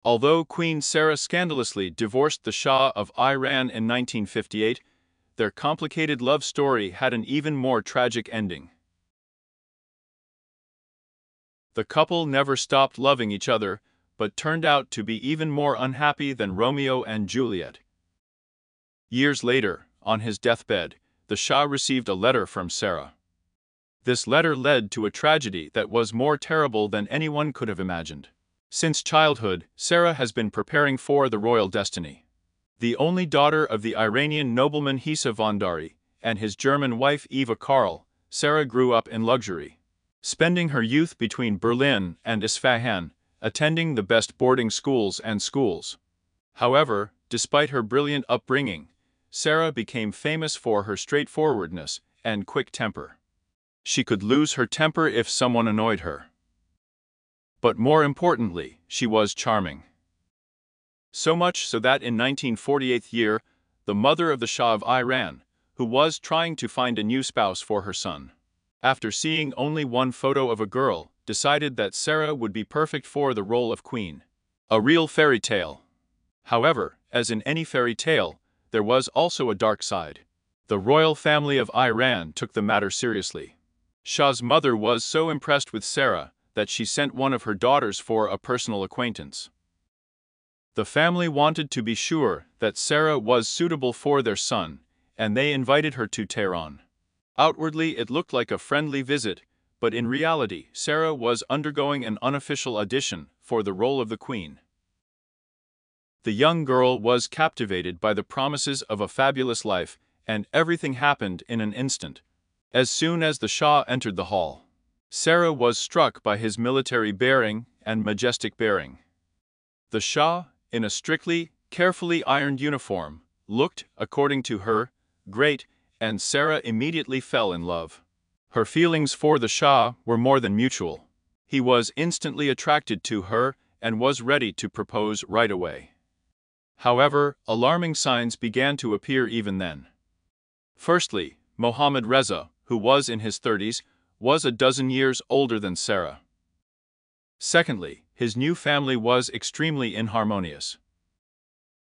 Although Queen Sarah scandalously divorced the Shah of Iran in 1958, their complicated love story had an even more tragic ending. The couple never stopped loving each other, but turned out to be even more unhappy than Romeo and Juliet. Years later, on his deathbed, the Shah received a letter from Sarah. This letter led to a tragedy that was more terrible than anyone could have imagined. Since childhood, Sarah has been preparing for the royal destiny. The only daughter of the Iranian nobleman Hissa Vandari and his German wife Eva Karl, Sarah grew up in luxury. Spending her youth between Berlin and Isfahan, attending the best boarding schools and schools. However, despite her brilliant upbringing, Sarah became famous for her straightforwardness and quick temper. She could lose her temper if someone annoyed her. But more importantly, she was charming. So much so that in 1948, the mother of the Shah of Iran, who was trying to find a new spouse for her son, after seeing only one photo of a girl, decided that Sarah would be perfect for the role of queen. A real fairy tale. However, as in any fairy tale, there was also a dark side. The royal family of Iran took the matter seriously. Shah's mother was so impressed with Sarah that she sent one of her daughters for a personal acquaintance. The family wanted to be sure that Sarah was suitable for their son, and they invited her to Tehran. Outwardly it looked like a friendly visit, but in reality Sarah was undergoing an unofficial audition for the role of the queen. The young girl was captivated by the promises of a fabulous life, and everything happened in an instant. As soon as the Shah entered the hall, Sarah was struck by his military bearing and majestic bearing. The Shah, in a strictly, carefully ironed uniform, looked, according to her, great, and Sarah immediately fell in love. Her feelings for the Shah were more than mutual. He was instantly attracted to her and was ready to propose right away. However, alarming signs began to appear even then. Firstly, Mohammad Reza, who was in his 30s, was a dozen years older than Sarah. Secondly, his new family was extremely inharmonious.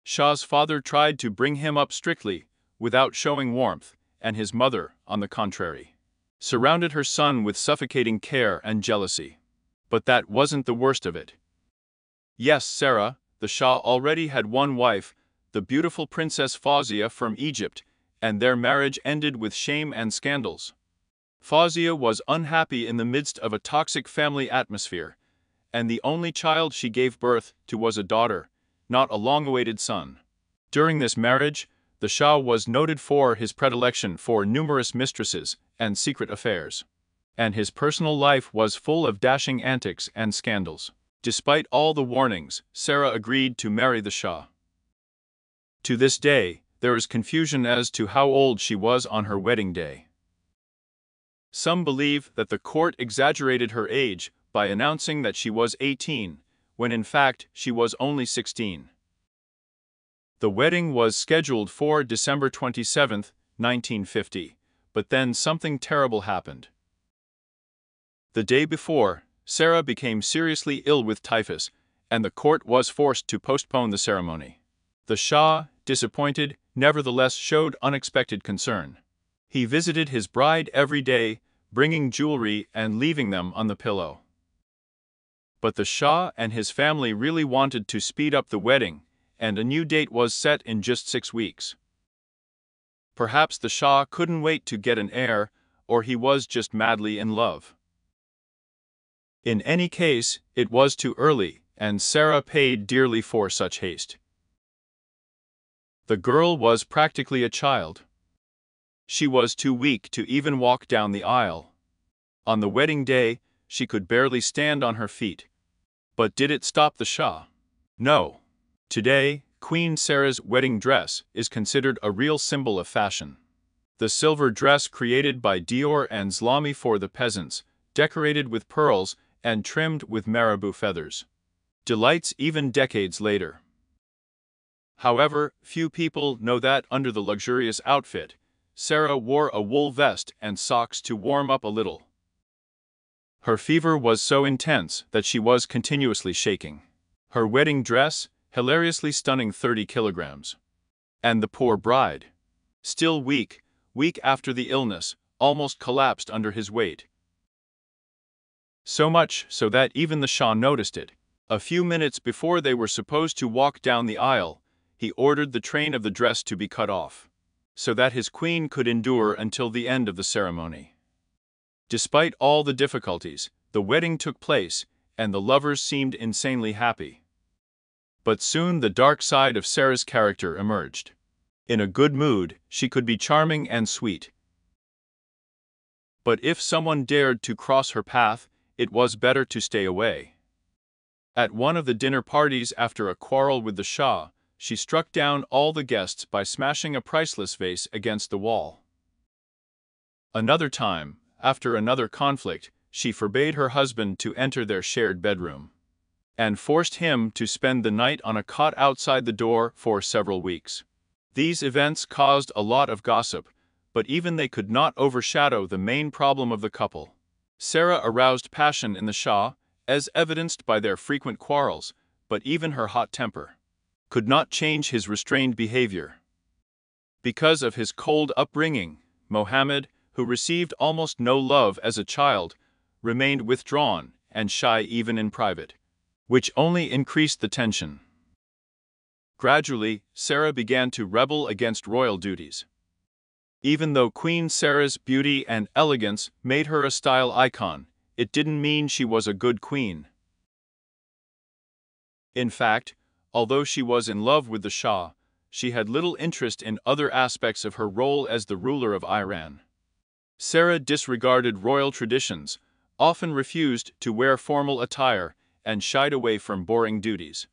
Shah's father tried to bring him up strictly, without showing warmth, and his mother, on the contrary, surrounded her son with suffocating care and jealousy. But that wasn't the worst of it. Yes, Sarah, the Shah already had one wife, the beautiful Princess Fawzia from Egypt, and their marriage ended with shame and scandals. Fawzia was unhappy in the midst of a toxic family atmosphere, and the only child she gave birth to was a daughter, not a long-awaited son. During this marriage, the Shah was noted for his predilection for numerous mistresses and secret affairs, and his personal life was full of dashing antics and scandals. Despite all the warnings, Sarah agreed to marry the Shah. To this day, there is confusion as to how old she was on her wedding day. Some believe that the court exaggerated her age by announcing that she was 18, when in fact she was only 16. The wedding was scheduled for December 27, 1950, but then something terrible happened. The day before, Sarah became seriously ill with typhus, and the court was forced to postpone the ceremony. The Shah, disappointed, nevertheless showed unexpected concern. He visited his bride every day, bringing jewelry and leaving them on the pillow. But the Shah and his family really wanted to speed up the wedding, and a new date was set in just 6 weeks. Perhaps the Shah couldn't wait to get an heir, or he was just madly in love. In any case, it was too early, and Sarah paid dearly for such haste. The girl was practically a child. She was too weak to even walk down the aisle. On the wedding day, she could barely stand on her feet. But did it stop the Shah? No. Today, Queen Sarah's wedding dress is considered a real symbol of fashion. The silver dress created by Dior and Zlami for the peasants, decorated with pearls and trimmed with marabou feathers, delights even decades later. However, few people know that under the luxurious outfit, Sarah wore a wool vest and socks to warm up a little. Her fever was so intense that she was continuously shaking. Her wedding dress, hilariously stunning 30 kilograms. And the poor bride. Still weak after the illness, almost collapsed under his weight. So much so that even the Shah noticed it. A few minutes before they were supposed to walk down the aisle, he ordered the train of the dress to be cut off, so that his queen could endure until the end of the ceremony. Despite all the difficulties, the wedding took place, and the lovers seemed insanely happy. But soon the dark side of Sarah's character emerged. In a good mood, she could be charming and sweet. But if someone dared to cross her path, it was better to stay away. At one of the dinner parties after a quarrel with the Shah, she struck down all the guests by smashing a priceless vase against the wall. Another time, after another conflict, she forbade her husband to enter their shared bedroom, and forced him to spend the night on a cot outside the door for several weeks. These events caused a lot of gossip, but even they could not overshadow the main problem of the couple. Sarah aroused passion in the Shah, as evidenced by their frequent quarrels, but even her hot temper could not change his restrained behavior. Because of his cold upbringing, Mohammed, who received almost no love as a child, remained withdrawn and shy even in private, which only increased the tension. Gradually, Sarah began to rebel against royal duties. Even though Queen Sarah's beauty and elegance made her a style icon, it didn't mean she was a good queen. In fact, although she was in love with the Shah, she had little interest in other aspects of her role as the ruler of Iran. Sarah disregarded royal traditions, often refused to wear formal attire, and shied away from boring duties.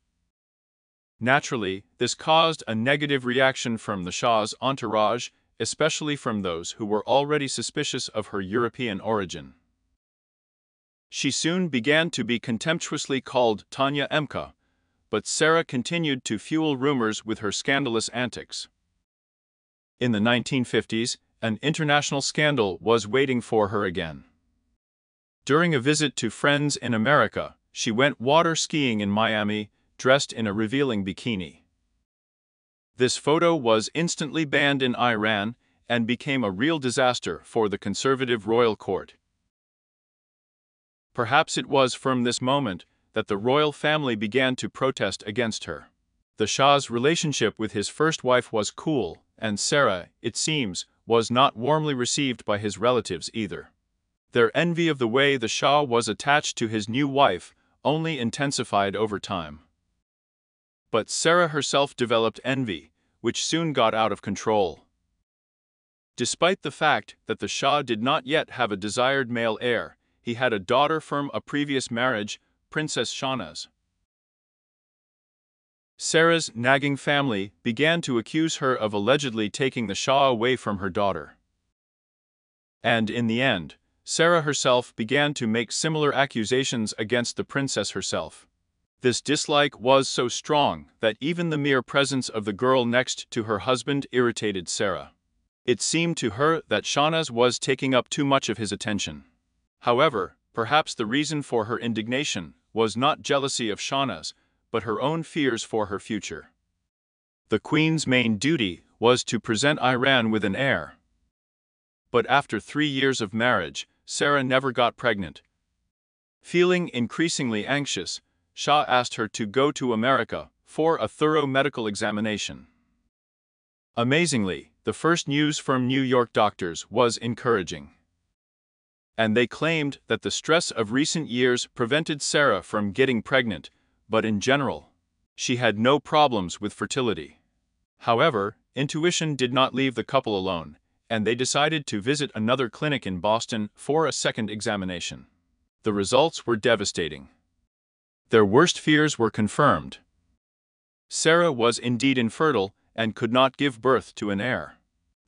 Naturally, this caused a negative reaction from the Shah's entourage, especially from those who were already suspicious of her European origin. She soon began to be contemptuously called Tanya Emka, but Sarah continued to fuel rumors with her scandalous antics. In the 1950s, an international scandal was waiting for her again. During a visit to friends in America, she went water skiing in Miami, dressed in a revealing bikini. This photo was instantly banned in Iran and became a real disaster for the conservative royal court. Perhaps it was from this moment that the royal family began to protest against her. The Shah's relationship with his first wife was cool, and Sarah, it seems, was not warmly received by his relatives either. Their envy of the way the Shah was attached to his new wife only intensified over time. But Sarah herself developed envy, which soon got out of control. Despite the fact that the Shah did not yet have a desired male heir, he had a daughter from a previous marriage, Princess Shahnaz. Sarah's nagging family began to accuse her of allegedly taking the Shah away from her daughter. And in the end, Sarah herself began to make similar accusations against the princess herself. This dislike was so strong that even the mere presence of the girl next to her husband irritated Sarah. It seemed to her that Shahnaz was taking up too much of his attention. However, perhaps the reason for her indignation was not jealousy of Shahnaz, but her own fears for her future. The queen's main duty was to present Iran with an heir. But after 3 years of marriage, Sarah never got pregnant. Feeling increasingly anxious, Shah asked her to go to America for a thorough medical examination. Amazingly, the first news from New York doctors was encouraging. And they claimed that the stress of recent years prevented Sarah from getting pregnant, but in general, she had no problems with fertility. However, intuition did not leave the couple alone, and they decided to visit another clinic in Boston for a second examination. The results were devastating. Their worst fears were confirmed. Sarah was indeed infertile and could not give birth to an heir.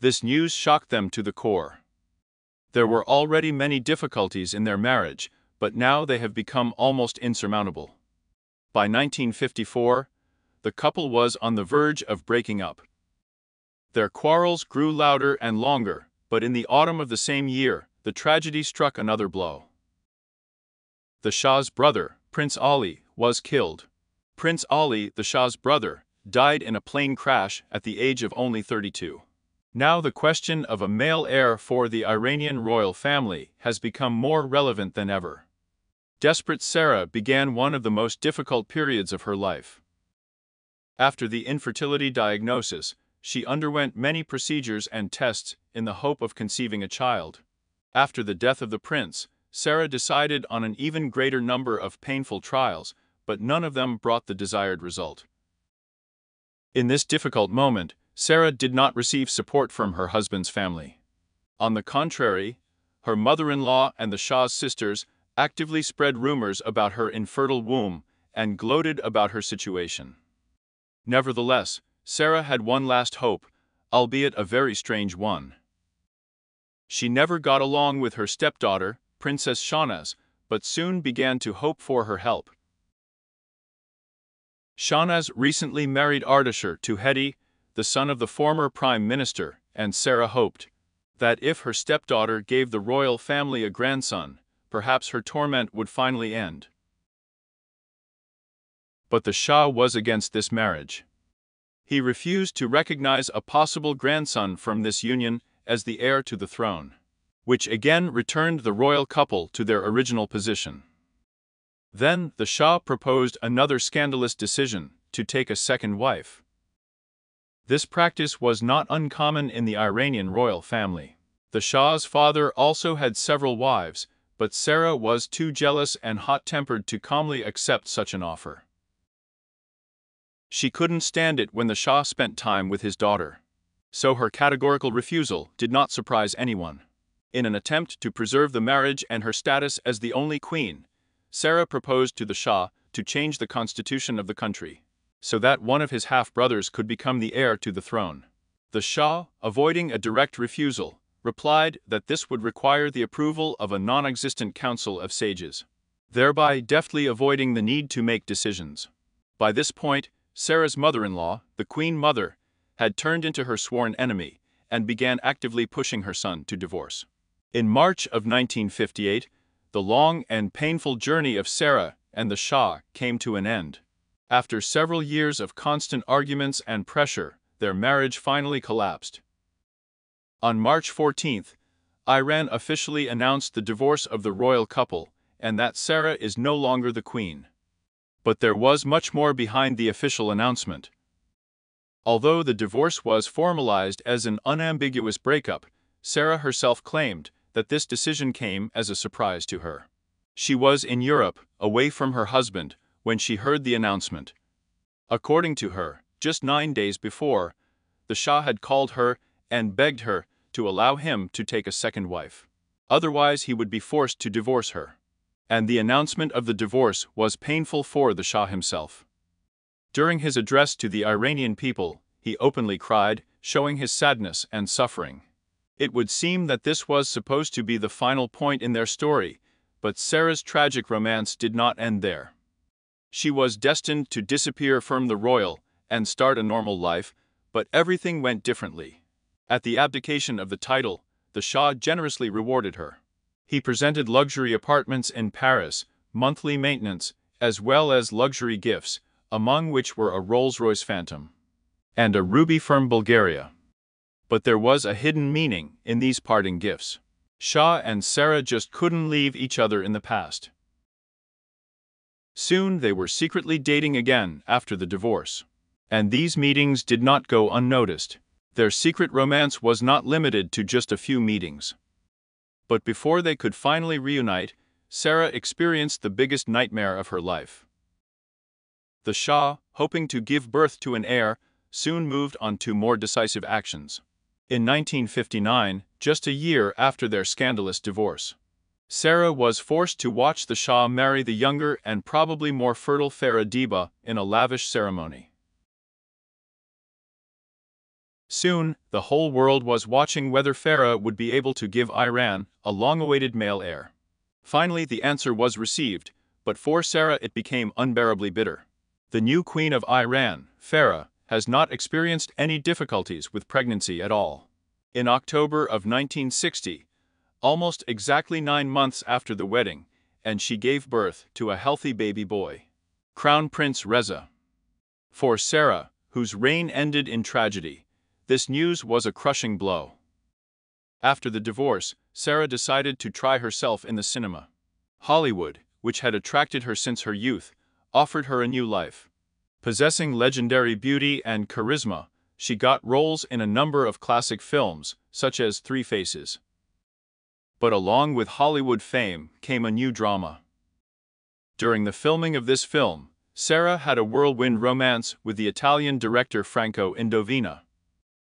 This news shocked them to the core. There were already many difficulties in their marriage, but now they have become almost insurmountable. By 1954, the couple was on the verge of breaking up. Their quarrels grew louder and longer, but in the autumn of the same year, the tragedy struck another blow. The Shah's brother, Prince Ali, was killed. Prince Ali, the Shah's brother, died in a plane crash at the age of only 32. Now the question of a male heir for the Iranian royal family has become more relevant than ever. Desperate Sarah began one of the most difficult periods of her life. After the infertility diagnosis, she underwent many procedures and tests in the hope of conceiving a child. After the death of the prince, Sarah decided on an even greater number of painful trials, but none of them brought the desired result. In this difficult moment, Sarah did not receive support from her husband's family. On the contrary, her mother-in-law and the Shah's sisters actively spread rumors about her infertile womb and gloated about her situation. Nevertheless, Sarah had one last hope, albeit a very strange one. She never got along with her stepdaughter, Princess Shahnaz, but soon began to hope for her help. Shahnaz recently married Ardashir to Hedi, the son of the former prime minister, and Sarah hoped that if her stepdaughter gave the royal family a grandson, perhaps her torment would finally end. But the Shah was against this marriage. He refused to recognize a possible grandson from this union as the heir to the throne, which again returned the royal couple to their original position. Then the Shah proposed another scandalous decision, to take a second wife. This practice was not uncommon in the Iranian royal family. The Shah's father also had several wives, but Sarah was too jealous and hot-tempered to calmly accept such an offer. She couldn't stand it when the Shah spent time with his daughter. So her categorical refusal did not surprise anyone. In an attempt to preserve the marriage and her status as the only queen, Sarah proposed to the Shah to change the constitution of the country, so that one of his half-brothers could become the heir to the throne. The Shah, avoiding a direct refusal, replied that this would require the approval of a non-existent council of sages, thereby deftly avoiding the need to make decisions. By this point, Sarah's mother-in-law, the Queen Mother, had turned into her sworn enemy and began actively pushing her son to divorce. In March of 1958, the long and painful journey of Sarah and the Shah came to an end. After several years of constant arguments and pressure, their marriage finally collapsed. On March 14th, Iran officially announced the divorce of the royal couple and that Sarah is no longer the queen. But there was much more behind the official announcement. Although the divorce was formalized as an unambiguous breakup, Sarah herself claimed that this decision came as a surprise to her. She was in Europe, away from her husband, when she heard the announcement. According to her, just 9 days before, the Shah had called her and begged her to allow him to take a second wife. Otherwise he would be forced to divorce her. And the announcement of the divorce was painful for the Shah himself. During his address to the Iranian people, he openly cried, showing his sadness and suffering. It would seem that this was supposed to be the final point in their story, but Sarah's tragic romance did not end there. She was destined to disappear from the royal and start a normal life, but everything went differently. At the abdication of the title, the Shah generously rewarded her. He presented luxury apartments in Paris, monthly maintenance, as well as luxury gifts, among which were a Rolls-Royce Phantom and a ruby from Bulgaria. But there was a hidden meaning in these parting gifts. Shah and Sarah just couldn't leave each other in the past. Soon they were secretly dating again after the divorce. And these meetings did not go unnoticed. Their secret romance was not limited to just a few meetings. But before they could finally reunite, Sarah experienced the biggest nightmare of her life. The Shah, hoping to give birth to an heir, soon moved on to more decisive actions. In 1959, just a year after their scandalous divorce, Sarah was forced to watch the Shah marry the younger and probably more fertile Farah Diba in a lavish ceremony. Soon, the whole world was watching whether Farah would be able to give Iran a long-awaited male heir. Finally, the answer was received, but for Sarah it became unbearably bitter. The new queen of Iran, Farah, has not experienced any difficulties with pregnancy at all. In October of 1960, almost exactly 9 months after the wedding, and she gave birth to a healthy baby boy. Crown Prince Reza. For Sarah, whose reign ended in tragedy, this news was a crushing blow. After the divorce, Sarah decided to try herself in the cinema. Hollywood, which had attracted her since her youth, offered her a new life. Possessing legendary beauty and charisma, she got roles in a number of classic films, such as Three Faces. But along with Hollywood fame came a new drama. During the filming of this film, Sarah had a whirlwind romance with the Italian director Franco Indovina.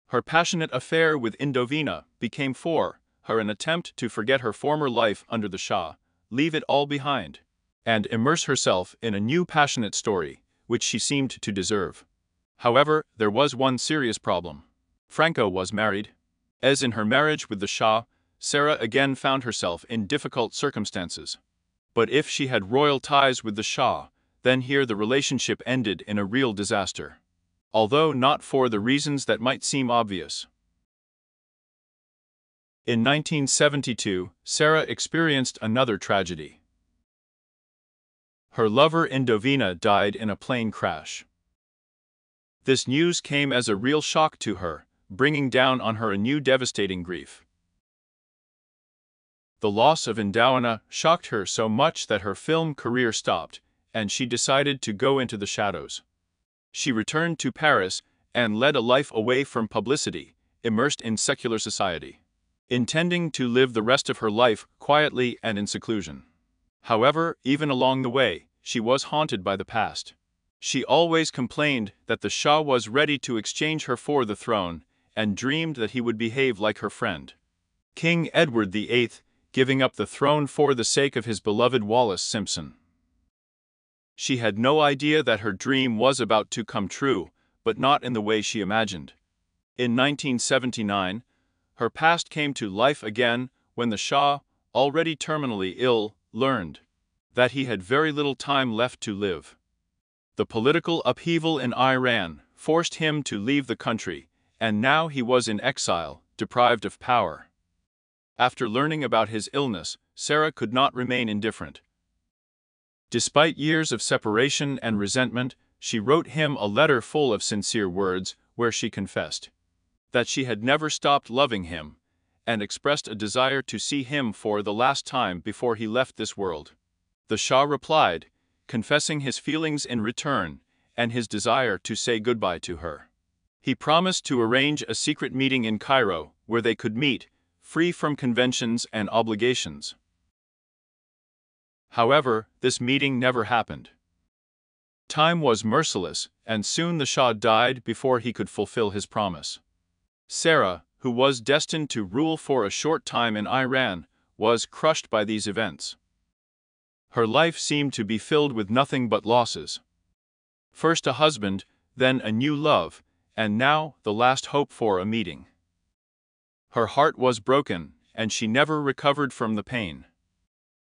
Her passionate affair with Indovina became for her an attempt to forget her former life under the Shah, leave it all behind, and immerse herself in a new passionate story, which she seemed to deserve. However, there was one serious problem. Franco was married. As in her marriage with the Shah, Sarah again found herself in difficult circumstances. But if she had royal ties with the Shah, then here the relationship ended in a real disaster. Although not for the reasons that might seem obvious. In 1972, Sarah experienced another tragedy. Her lover Indovina died in a plane crash. This news came as a real shock to her, bringing down on her a new devastating grief. The loss of Indovina shocked her so much that her film career stopped, and she decided to go into the shadows. She returned to Paris and led a life away from publicity, immersed in secular society, intending to live the rest of her life quietly and in seclusion. However, even along the way, she was haunted by the past. She always complained that the Shah was ready to exchange her for the throne, and dreamed that he would behave like her friend, King Edward VIII, giving up the throne for the sake of his beloved Wallis Simpson. She had no idea that her dream was about to come true, but not in the way she imagined. In 1979, her past came to life again when the Shah, already terminally ill, learned that he had very little time left to live. The political upheaval in Iran forced him to leave the country, and now he was in exile, deprived of power. After learning about his illness, Sarah could not remain indifferent. Despite years of separation and resentment, she wrote him a letter full of sincere words, where she confessed that she had never stopped loving him, and expressed a desire to see him for the last time before he left this world. The Shah replied, confessing his feelings in return, and his desire to say goodbye to her. He promised to arrange a secret meeting in Cairo, where they could meet, free from conventions and obligations. However, this meeting never happened. Time was merciless, and soon the Shah died before he could fulfill his promise. Sarah, who was destined to rule for a short time in Iran, was crushed by these events. Her life seemed to be filled with nothing but losses. First a husband, then a new love, and now the last hope for a meeting. Her heart was broken, and she never recovered from the pain.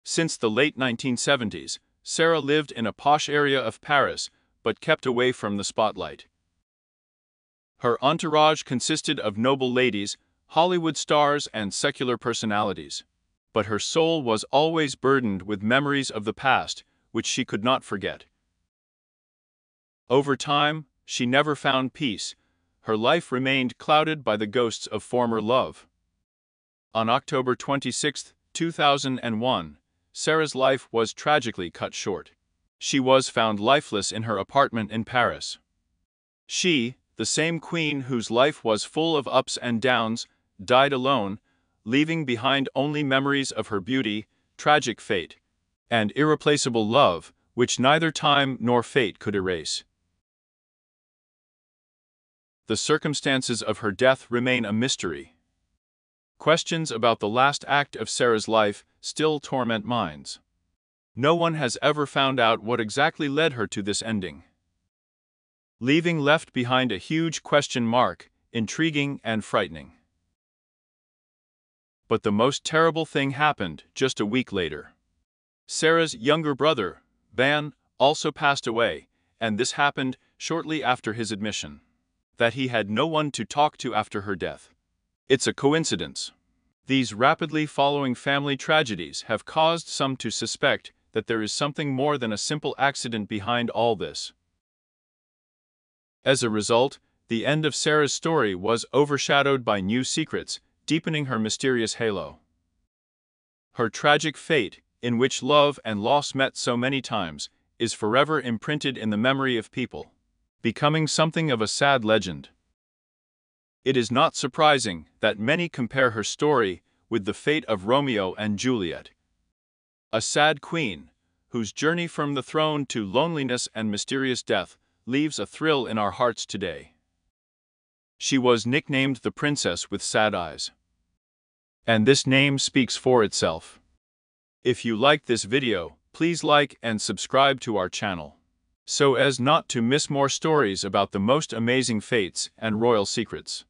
Since the late 1970s, Sarah lived in a posh area of Paris, but kept away from the spotlight. Her entourage consisted of noble ladies, Hollywood stars, and secular personalities. But her soul was always burdened with memories of the past, which she could not forget. Over time, she never found peace. Her life remained clouded by the ghosts of former love. On October 26, 2001, Sarah's life was tragically cut short. She was found lifeless in her apartment in Paris. She, the same queen whose life was full of ups and downs, died alone, leaving behind only memories of her beauty, tragic fate, and irreplaceable love, which neither time nor fate could erase. The circumstances of her death remain a mystery. Questions about the last act of Sarah's life still torment minds. No one has ever found out what exactly led her to this ending, leaving left behind a huge question mark, intriguing and frightening. But the most terrible thing happened just a week later. Sarah's younger brother, Ban, also passed away, and this happened shortly after his admission that he had no one to talk to after her death. It's a coincidence. These rapidly following family tragedies have caused some to suspect that there is something more than a simple accident behind all this. As a result, the end of Sarah's story was overshadowed by new secrets, deepening her mysterious halo. Her tragic fate, in which love and loss met so many times, is forever imprinted in the memory of people, becoming something of a sad legend. It is not surprising that many compare her story with the fate of Romeo and Juliet, a sad queen, whose journey from the throne to loneliness and mysterious death leaves a thrill in our hearts today. She was nicknamed the Princess with Sad Eyes. And this name speaks for itself. If you liked this video, please like and subscribe to our channel, so as not to miss more stories about the most amazing fates and royal secrets.